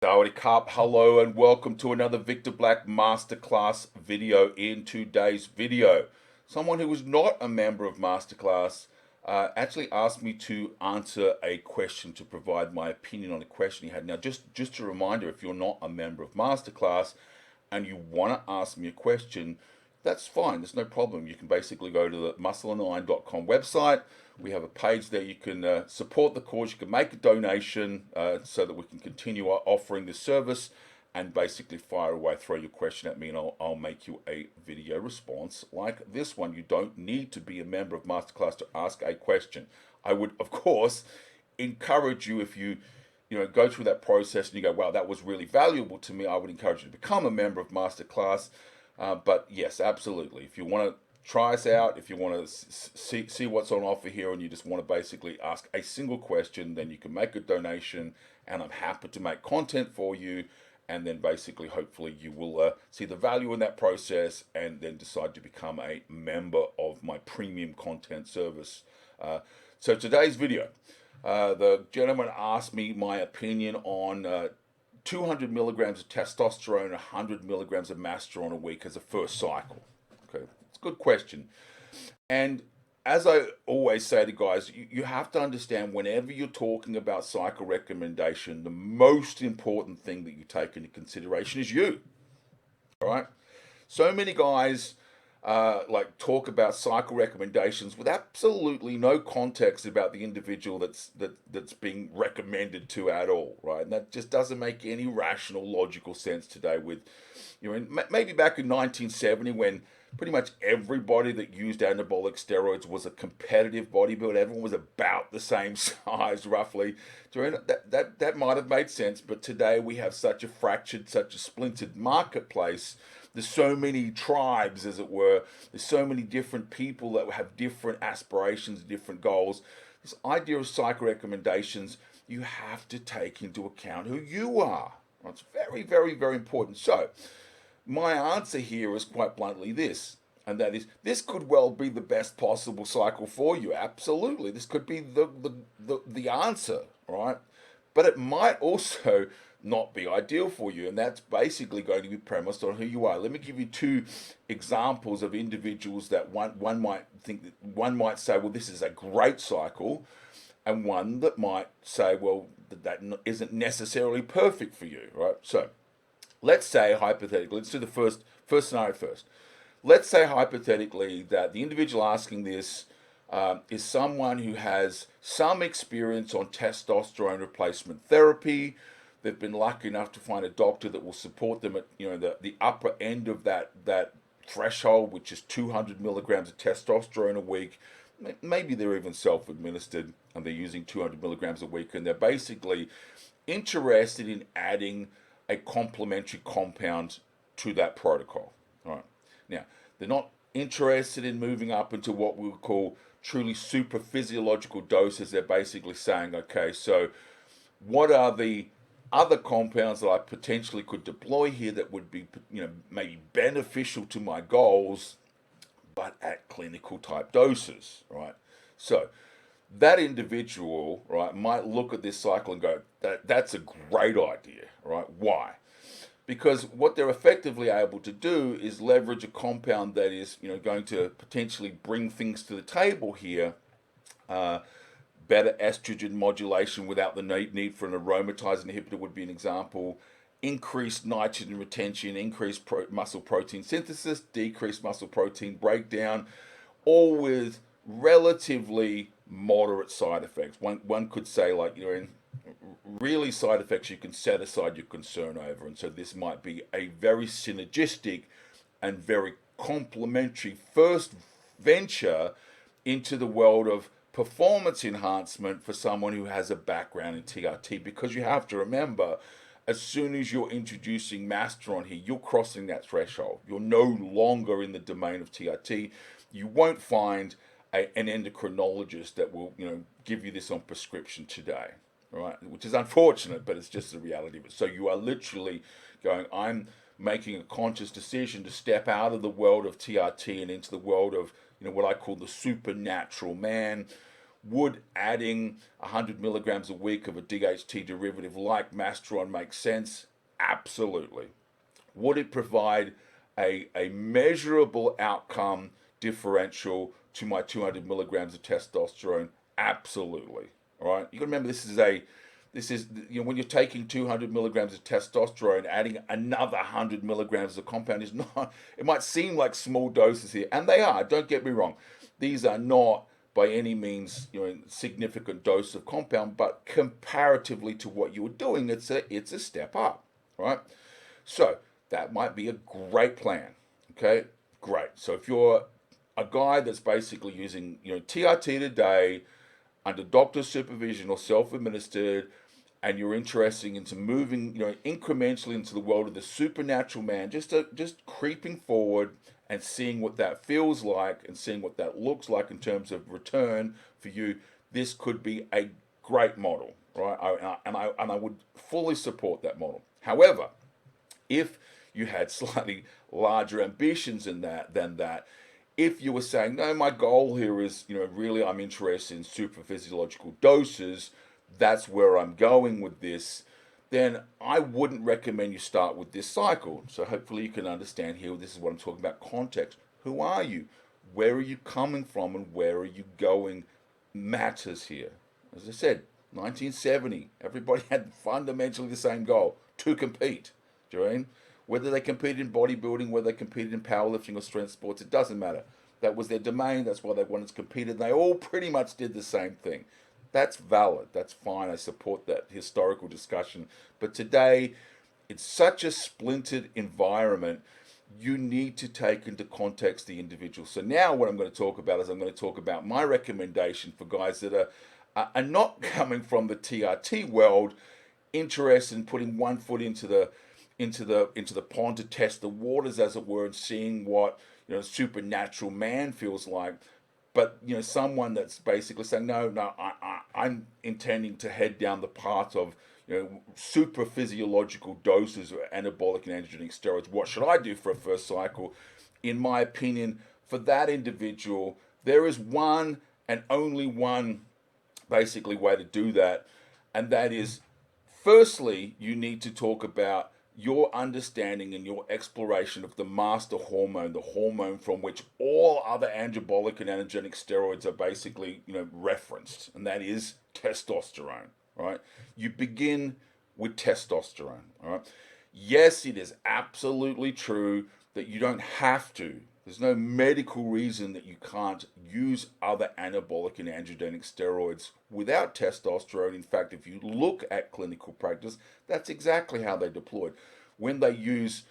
Howdy Carp, hello and welcome to another Victor Black Masterclass video. In today's video, someone who was not a member of Masterclass actually asked me to answer a question, to provide my opinion on a question he had. Now, just a reminder, if you're not a member of Masterclass and you want to ask me a question, that's fine. There's no problem. You can basically go to the muscleandlion.com website. We have a page there. You can support the cause. You can make a donation so that we can continue offering this service, and basically fire away, throw your question at me, and I'll make you a video response like this one. You don't need to be a member of Masterclass to ask a question. I would, of course, encourage you, if you go through that process and you go, wow, that was really valuable to me, I would encourage you to become a member of Masterclass. But yes, absolutely. If you want to try us out, if you want to see what's on offer here, and you just want to basically ask a single question, then you can make a donation, and I'm happy to make content for you. And then basically, hopefully, you will see the value in that process, and then decide to become a member of my premium content service. So today's video, the gentleman asked me my opinion on 200 milligrams of testosterone, 100 milligrams of masteron a week as a first cycle. Okay, it's a good question. And as I always say to guys, you have to understand, whenever you're talking about cycle recommendation, the most important thing that you take into consideration is you. All right. So many guys talk about cycle recommendations with absolutely no context about the individual that's being recommended to at all, right? And that just doesn't make any rational, logical sense today. With maybe back in 1970, when pretty much everybody that used anabolic steroids was a competitive bodybuilder, everyone was about the same size roughly. That might have made sense, but today we have such a fractured, such a splintered marketplace. There's so many tribes, as it were. There's so many different people that have different aspirations, different goals. This idea of cycle recommendations, you have to take into account who you are. It's very, very, very important. So my answer here is quite bluntly this, and that is, this could well be the best possible cycle for you. Absolutely. This could be the answer, right? But it might also not be ideal for you, and that's basically going to be premised on who you are. Let me give you two examples of individuals that one might think, that one might say, well, this is a great cycle, and one that might say, well, that isn't necessarily perfect for you, right? So let's say, hypothetically, let's do the first scenario first. Let's say hypothetically that the individual asking this is someone who has some experience on testosterone replacement therapy. They've been lucky enough to find a doctor that will support them at the upper end of that threshold, which is 200 milligrams of testosterone a week. Maybe they're even self-administered and they're using 200 milligrams a week, and they're basically interested in adding a complementary compound to that protocol. All right. Now, they're not interested in moving up into what we would call truly super physiological doses. They're basically saying, okay, so what are the other compounds that I potentially could deploy here that would be, maybe beneficial to my goals, but at clinical type doses, right? So that individual, right, might look at this cycle and go, that's a great idea, right? Why? Because what they're effectively able to do is leverage a compound that is, going to potentially bring things to the table here. Better estrogen modulation without the need for an aromatase inhibitor would be an example. Increased nitrogen retention, increased muscle protein synthesis, decreased muscle protein breakdown, all with relatively moderate side effects. One could say, in really side effects you can set aside your concern over. And so this might be a very synergistic and very complementary first venture into the world of performance enhancement for someone who has a background in TRT, because you have to remember, as soon as you're introducing masteron here, you're crossing that threshold. You're no longer in the domain of TRT. You won't find an endocrinologist that will, give you this on prescription today, right? Which is unfortunate, but it's just the reality of it. So you are literally going, I'm making a conscious decision to step out of the world of TRT and into the world of, what I call the supernatural man, Would adding 100 milligrams a week of a DHT derivative like Masteron make sense? Absolutely. Would it provide a measurable outcome differential to my 200 milligrams of testosterone? Absolutely. All right. You got to remember this is when you're taking 200 milligrams of testosterone, adding another 100 milligrams of compound is not. It might seem like small doses here, and they are. Don't get me wrong; these are not by any means significant dose of compound, but comparatively to what you were doing, it's a step up, right? So that might be a great plan. Okay, great. So if you're a guy that's basically using TRT today under doctor's supervision or self-administered, and you're interested into moving, incrementally into the world of the supernatural man, just creeping forward and seeing what that feels like and seeing what that looks like in terms of return for you, this could be a great model, right? I would fully support that model. However, if you had slightly larger ambitions than that, if you were saying, no, my goal here is, really I'm interested in super physiological doses, that's where I'm going with this, then I wouldn't recommend you start with this cycle. So hopefully you can understand here, this is what I'm talking about, context. Who are you? Where are you coming from and where are you going matters here. As I said, 1970, everybody had fundamentally the same goal, to compete. Do you know what I mean? Whether they competed in bodybuilding, whether they competed in powerlifting or strength sports, it doesn't matter. That was their domain. That's why they wanted to compete. And they all pretty much did the same thing. That's valid. That's fine. I support that historical discussion. But today, it's such a splintered environment. You need to take into context the individual. So now what I'm going to talk about is I'm going to talk about my recommendation for guys that are not coming from the TRT world, interested in putting one foot into the pond to test the waters, as it were, and seeing what supernatural man feels like. But someone that's basically saying, no, I'm intending to head down the path of super physiological doses of anabolic and androgenic steroids. What should I do for a first cycle? In my opinion, for that individual, there is one and only one basically way to do that, and that is, firstly, you need to talk about your understanding and your exploration of the master hormone, the hormone from which all other anabolic and androgenic steroids are basically, referenced, and that is testosterone, right? You begin with testosterone, all right? Yes, it is absolutely true that you don't have to. There's no medical reason that you can't use other anabolic and androgenic steroids without testosterone. In fact, if you look at clinical practice, that's exactly how they're deployed. When they use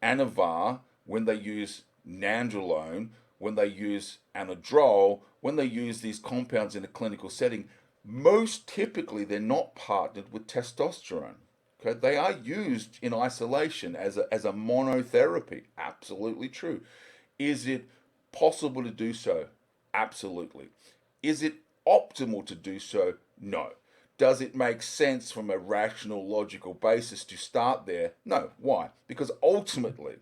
Anavar, when they use Nandrolone, when they use Anadrol, when they use these compounds in a clinical setting, most typically they're not partnered with testosterone. Okay, they are used in isolation as a monotherapy. Absolutely true. Is it possible to do so? Absolutely. Is it optimal to do so? No. Does it make sense from a rational, logical basis to start there? No. Why? Because ultimately,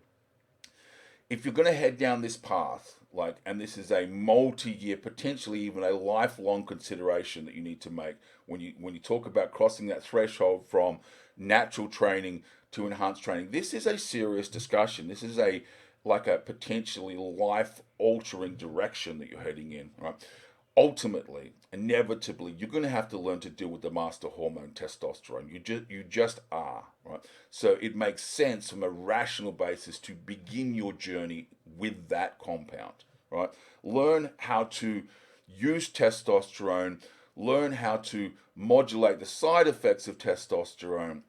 if you're going to head down this path, and this is a multi-year, potentially even a lifelong consideration that you need to make when you talk about crossing that threshold from natural training to enhanced training, this is a serious discussion. This is a potentially life-altering direction that you're heading in, right? Ultimately, inevitably, you're going to have to learn to deal with the master hormone, testosterone. You just are, right? So it makes sense from a rational basis to begin your journey with that compound, right? Learn how to use testosterone, learn how to modulate the side effects of testosterone,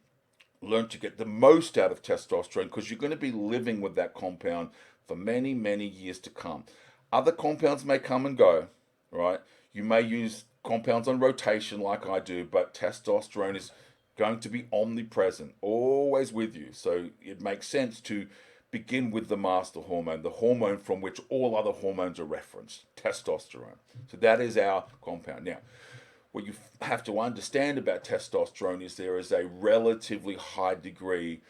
learn to get the most out of testosterone, because you're going to be living with that compound for many, many years to come. Other compounds may come and go, right? You may use compounds on rotation like I do, but testosterone is going to be omnipresent, always with you. So it makes sense to begin with the master hormone, the hormone from which all other hormones are referenced, testosterone. So that is our compound. Now, what you have to understand about testosterone is there is a relatively high degree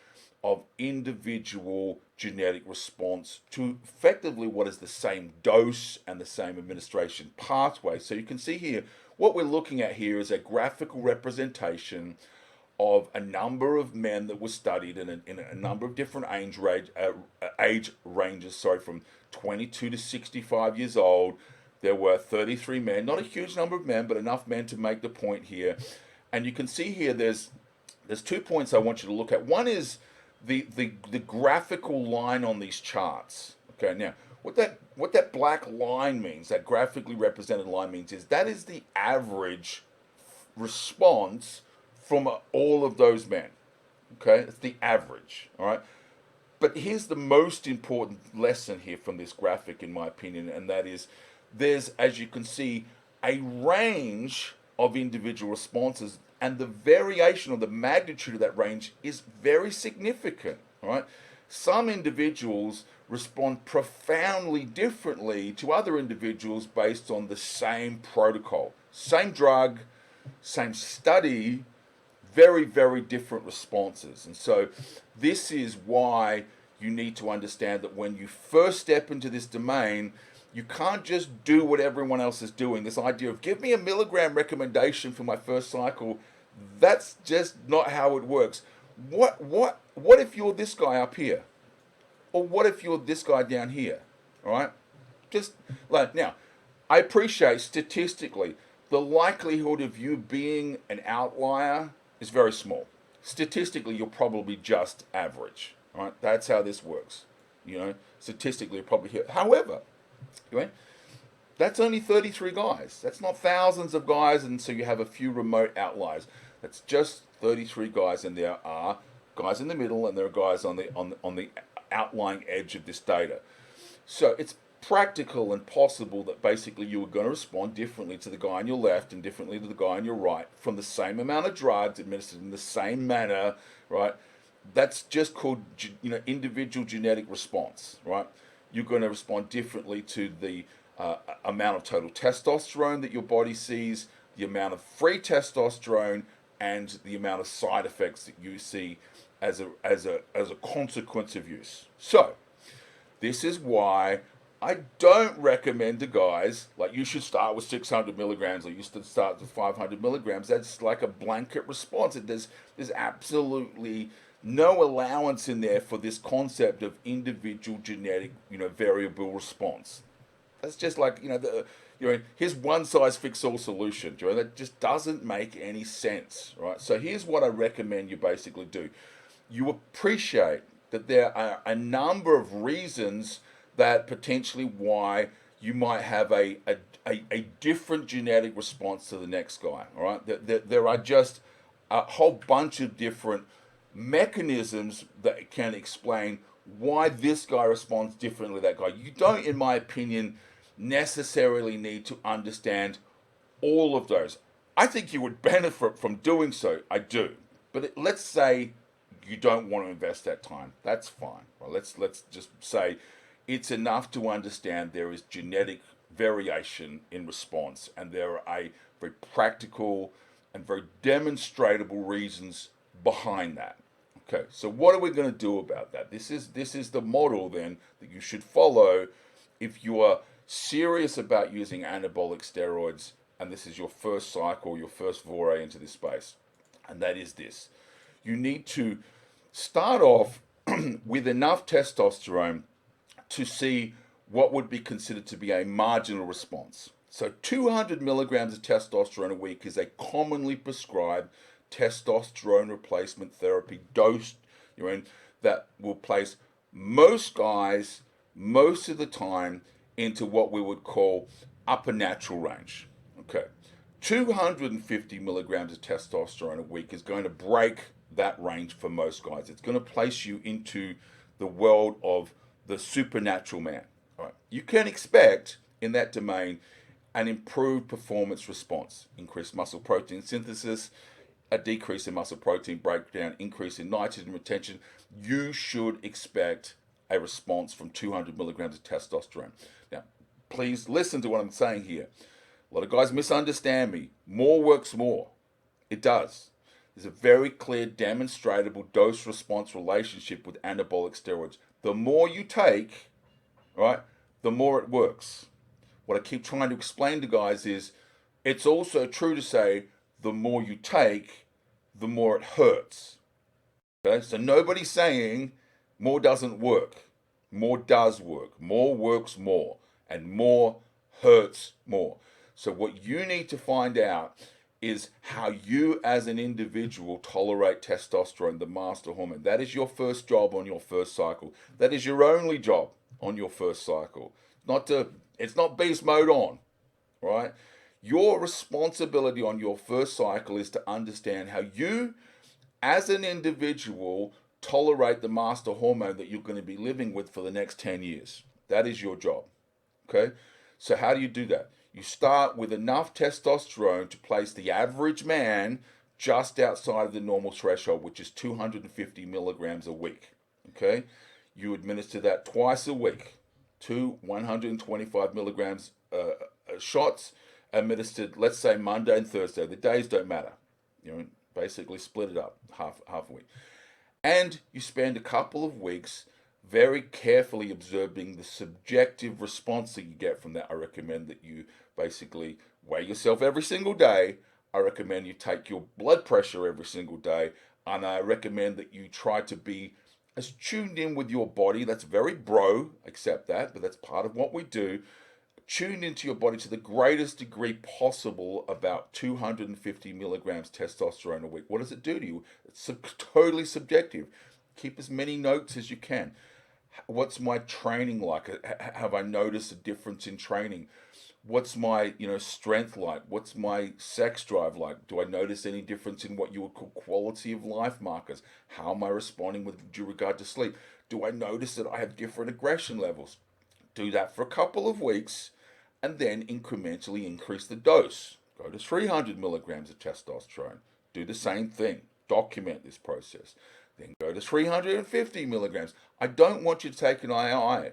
of individual genetic response to effectively what is the same dose and the same administration pathway. So you can see here, what we're looking at here is a graphical representation of a number of men that were studied in a number of different age ranges, sorry, from 22 to 65 years old. There were 33 men, not a huge number of men, but enough men to make the point here. And you can see here there's 2 points I want you to look at. One is the graphical line on these charts. Okay, now what that black line means, that graphically represented line means, is that is the average response from all of those men. Okay, it's the average. All right. But here's the most important lesson here from this graphic, in my opinion, and that is there's, as you can see, a range of individual responses, and the variation or the magnitude of that range is very significant. All right. Some individuals respond profoundly differently to other individuals based on the same protocol, same drug, same study, very, very different responses. And so this is why you need to understand that when you first step into this domain, you can't just do what everyone else is doing. This idea of give me a milligram recommendation for my first cycle, that's just not how it works. What if you're this guy up here? Or what if you're this guy down here? All right? Just like now, I appreciate statistically the likelihood of you being an outlier is very small. Statistically, you're probably just average. All right? That's how this works. You know, statistically, you're probably here. However, right, that's only 33 guys. That's not thousands of guys, and so you have a few remote outliers. That's just 33 guys, and there are guys in the middle, and there are guys on the outlying edge of this data. So it's practical and possible that basically you are going to respond differently to the guy on your left and differently to the guy on your right from the same amount of drugs administered in the same manner, right? That's just called, individual genetic response, right? You're going to respond differently to the amount of total testosterone that your body sees, the amount of free testosterone, and the amount of side effects that you see as a consequence of use. So this is why I don't recommend to guys, like, you should start with 600 milligrams or you should start with 500 milligrams. That's like a blanket response. There's absolutely no allowance in there for this concept of individual genetic, variable response. That's just like, here's one size fits all solution. That just doesn't make any sense, right? So here's what I recommend you basically do. You appreciate that there are a number of reasons that potentially why you might have a different genetic response to the next guy. All right, there are just a whole bunch of different mechanisms that can explain why this guy responds differently to that guy. You don't, in my opinion, necessarily need to understand all of those. I think you would benefit from doing so. I do, but let's say you don't want to invest that time. That's fine. Well, let's just say it's enough to understand there is genetic variation in response, and there are very practical and very demonstrable reasons behind that. Okay, so what are we going to do about that? This is the model then that you should follow if you are serious about using anabolic steroids, and this is your first cycle, your first foray into this space. And that is this: you need to start off with enough testosterone to see what would be considered to be a marginal response. So 200 milligrams of testosterone a week is a commonly prescribed testosterone replacement therapy dose, that will place most guys most of the time into what we would call upper natural range. Okay, 250 milligrams of testosterone a week is going to break that range for most guys. It's going to place you into the world of the supernatural man. All right. You can expect in that domain an improved performance response, increased muscle protein synthesis, a decrease in muscle protein breakdown, increase in nitrogen retention. You should expect a response from 200 milligrams of testosterone. Now, please listen to what I'm saying here. A lot of guys misunderstand me. More works more. It does. There's a very clear, demonstrable dose-response relationship with anabolic steroids. The more you take, right, the more it works. What I keep trying to explain to guys is It's also true to say the more you take, the more it hurts. Okay, so nobody's saying more doesn't work. More does work. More works more, and more hurts more. So, what you need to find out is how you as an individual tolerate testosterone, the master hormone. That is your first job on your first cycle. That is your only job on your first cycle. It's not beast mode on, right? Your responsibility on your first cycle is to understand how you as an individual tolerate the master hormone that you're going to be living with for the next 10 years. That is your job. Okay? So, how do you do that? You start with enough testosterone to place the average man just outside of the normal threshold, which is 250 milligrams a week. Okay? You administer that twice a week, 125 milligrams shots administered, let's say Monday and Thursday. The days don't matter. You know, basically split it up half a week. And you spend a couple of weeks very carefully observing the subjective response that you get from that. I recommend that you basically weigh yourself every single day. I recommend you take your blood pressure every single day. And I recommend that you try to be as tuned in with your body. That's very bro, accept that, but that's part of what we do. Tune into your body to the greatest degree possible about 250 milligrams testosterone a week. What does it do to you? It's totally subjective. Keep as many notes as you can. What's my training like? Have I noticed a difference in training? What's my strength like? What's my sex drive like? Do I notice any difference in what you would call quality of life markers? How am I responding with due regard to sleep? Do I notice that I have different aggression levels? Do that for a couple of weeks and then incrementally increase the dose. Go to 300 milligrams of testosterone. Do the same thing. Document this process. Then go to 350 milligrams. I don't want you to take an II.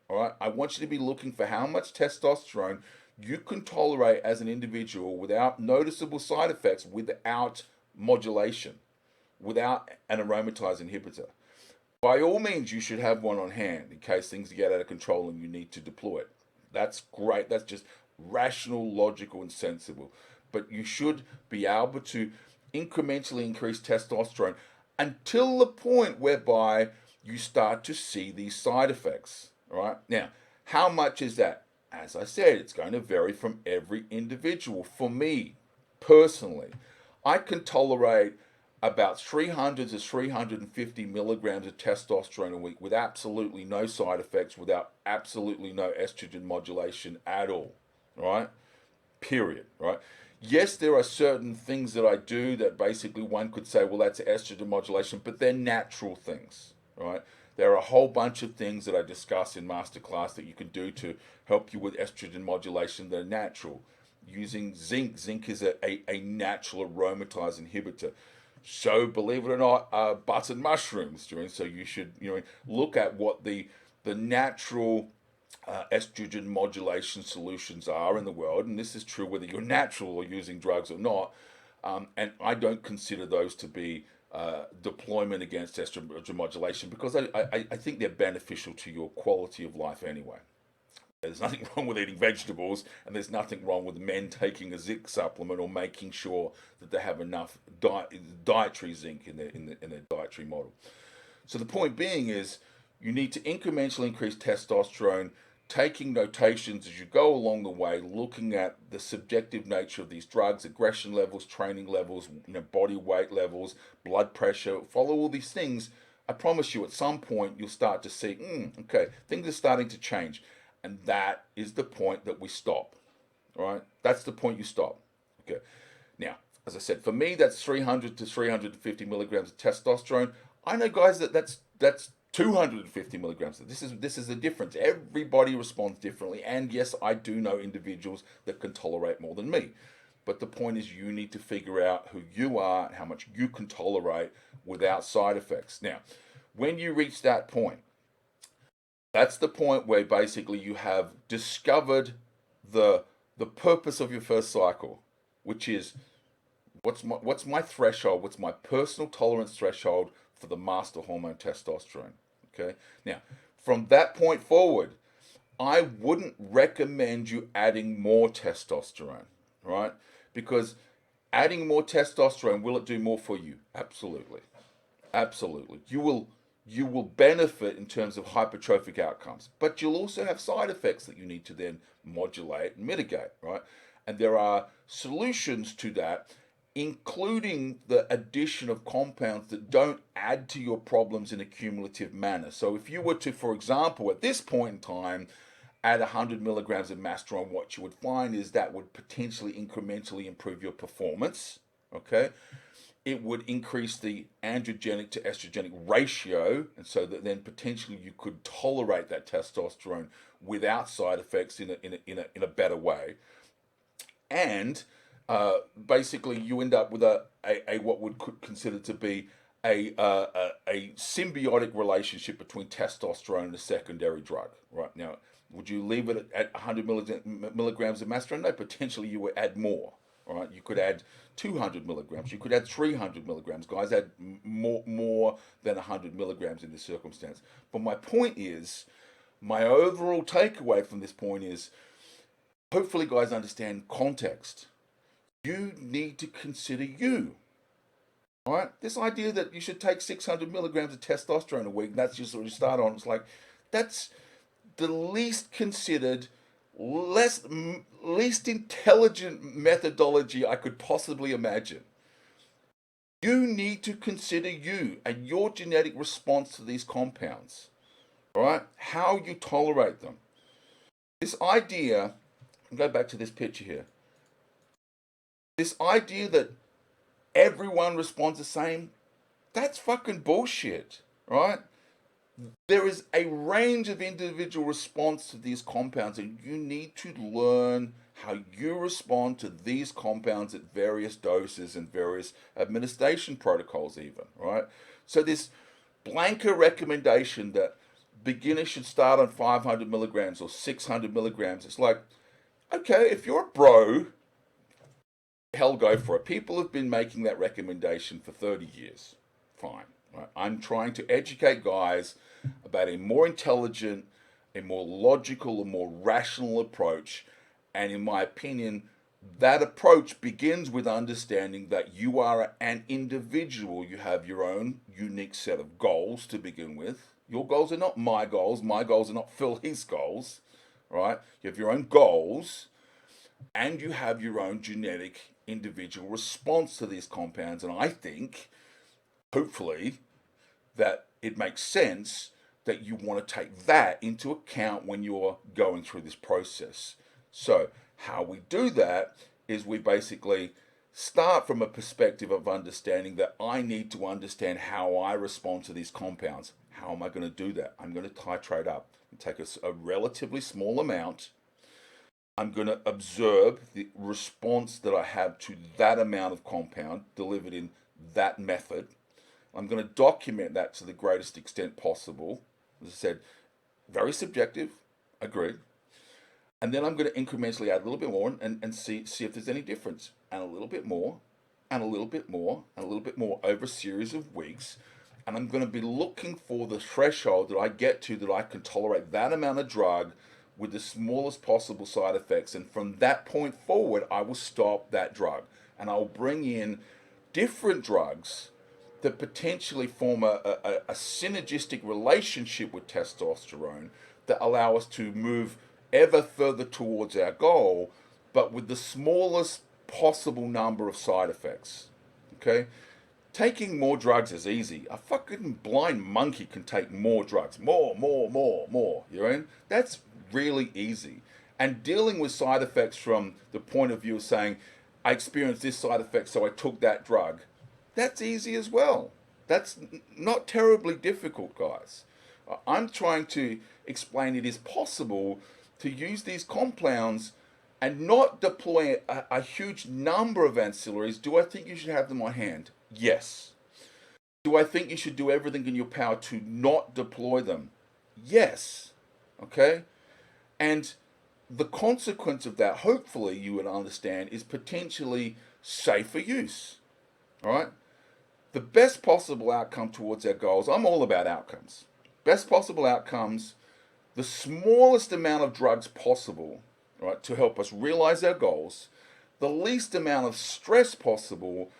All right? I want you to be looking for how much testosterone you can tolerate as an individual without noticeable side effects, without modulation, without an aromatase inhibitor. By all means, you should have one on hand in case things get out of control and you need to deploy it. That's great. That's just rational, logical, and sensible. But you should be able to incrementally increase testosterone until the point whereby you start to see these side effects. All right. Now, how much is that? As I said, it's going to vary from every individual. For me, personally, I can tolerate about 300 to 350 milligrams of testosterone a week with absolutely no side effects, without absolutely no estrogen modulation at all, right? Period, right? Yes, there are certain things that I do that basically one could say, well, that's estrogen modulation, but they're natural things, right? There are a whole bunch of things that I discuss in masterclass that you can do to help you with estrogen modulation that are natural. Using zinc. Zinc is a natural aromatase inhibitor. So, believe it or not, button mushrooms. So you should look at what the natural estrogen modulation solutions are in the world, and this is true whether you're natural or using drugs or not. And I don't consider those to be deployment against estrogen modulation because I think they're beneficial to your quality of life anyway. There's nothing wrong with eating vegetables, and there's nothing wrong with men taking a zinc supplement or making sure that they have enough dietary zinc in their dietary model. So the point being is, you need to incrementally increase testosterone, taking notations as you go along the way, looking at the subjective nature of these drugs, aggression levels, training levels, body weight levels, blood pressure. Follow all these things. I promise you, at some point you'll start to see, okay, things are starting to change. And that is the point that we stop. All right? That's the point you stop. Okay. Now, as I said, for me, that's 300 to 350 milligrams of testosterone. I know guys that's 250 milligrams. This is the difference. Everybody responds differently. And yes, I do know individuals that can tolerate more than me. But the point is, you need to figure out who you are and how much you can tolerate without side effects. Now, when you reach that point, that's the point where basically you have discovered the purpose of your first cycle, which is what's my threshold, what's my personal tolerance threshold for the master hormone testosterone. Okay. Now, from that point forward, I wouldn't recommend you adding more testosterone. right? Because adding more testosterone, will it do more for you? Absolutely. Absolutely. You will benefit in terms of hypertrophic outcomes, but you'll also have side effects that you need to then modulate and mitigate, right? And there are solutions to that, including the addition of compounds that don't add to your problems in a cumulative manner. So if you were to, for example, at this point in time, add 100 milligrams of masteron, what you would find is that would potentially incrementally improve your performance, okay? It would increase the androgenic to estrogenic ratio, and so that then potentially you could tolerate that testosterone without side effects in a better way. And basically, you end up with a what would consider to be a symbiotic relationship between testosterone and a secondary drug. Right now, would you leave it at 100 milligrams of masteron? No, potentially you would add more. All right, you could add 200 milligrams. You could add 300 milligrams. Guys add more than 100 milligrams in this circumstance. But my point is, my overall takeaway from this point is, hopefully, guys understand context. You need to consider you. All right, this idea that you should take 600 milligrams of testosterone a week, and that's just what you start on. It's like that's the least considered, least intelligent methodology I could possibly imagine. You need to consider you and your genetic response to these compounds. All right, how you tolerate them. This idea, I'll go back to this picture here. This idea that everyone responds the same, that's fucking bullshit, right? There is a range of individual response to these compounds, and you need to learn how you respond to these compounds at various doses and various administration protocols even, right? So this blanket recommendation that beginners should start on 500 milligrams or 600 milligrams, it's like, okay, if you're a bro, hell, go for it. People have been making that recommendation for 30 years. Fine. Right? I'm trying to educate guys about a more intelligent, a more logical, a more rational approach. And in my opinion, that approach begins with understanding that you are an individual. You have your own unique set of goals to begin with. Your goals are not my goals. My goals are not Phil's goals. Right? You have your own goals, and you have your own genetic individual response to these compounds. And I think, hopefully, that it makes sense that you want to take that into account when you're going through this process. So how we do that is we basically start from a perspective of understanding that I need to understand how I respond to these compounds. How am I going to do that? I'm going to titrate up and take a relatively small amount. I'm going to observe the response that I have to that amount of compound delivered in that method. I'm going to document that to the greatest extent possible. As I said, very subjective, agreed. And then I'm going to incrementally add a little bit more and see if there's any difference. And a little bit more, and a little bit more, and a little bit more over a series of weeks. And I'm going to be looking for the threshold that I get to that I can tolerate that amount of drug with the smallest possible side effects. And from that point forward, I will stop that drug. And I'll bring in different drugs that potentially form a synergistic relationship with testosterone that allow us to move ever further towards our goal, but with the smallest possible number of side effects. Okay? Taking more drugs is easy. A fucking blind monkey can take more drugs. More. You know? That's really easy. And dealing with side effects from the point of view of saying, I experienced this side effect, so I took that drug, that's easy as well. That's not terribly difficult, guys. I'm trying to explain it is possible to use these compounds and not deploy a huge number of ancillaries. Do I think you should have them on hand? Yes. Do I think you should do everything in your power to not deploy them? Yes. Okay? And the consequence of that, hopefully you would understand, is potentially safer use. All right? The best possible outcome towards our goals, I'm all about outcomes. Best possible outcomes, the smallest amount of drugs possible, right, to help us realize our goals, the least amount of stress possible,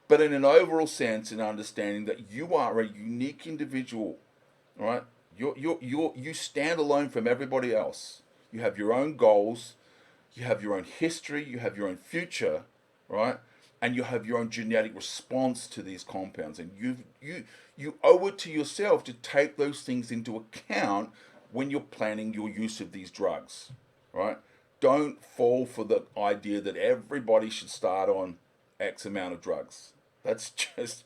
but in an overall sense, in understanding that you are a unique individual, all right? You stand alone from everybody else. You have your own goals, you have your own history, you have your own future, right? And you have your own genetic response to these compounds, and you owe it to yourself to take those things into account when you're planning your use of these drugs, right? Don't fall for the idea that everybody should start on X amount of drugs. That's just,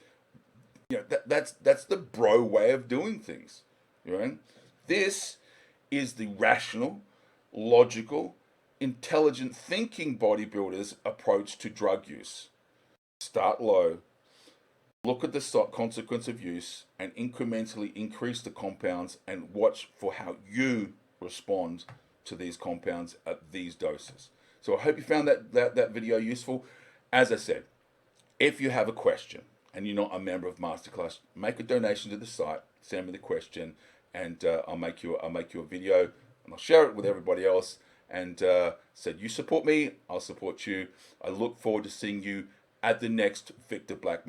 that's the bro way of doing things, right? This is the rational, logical, intelligent thinking bodybuilder's approach to drug use. Start low, look at the consequence of use, and incrementally increase the compounds and watch for how you respond to these compounds at these doses. So I hope you found that video useful. As I said, if you have a question and you're not a member of Masterclass, make a donation to the site, send me the question, and I'll make you a video, and I'll share it with everybody else. And said, you support me, I'll support you. I look forward to seeing you at the next Victor Black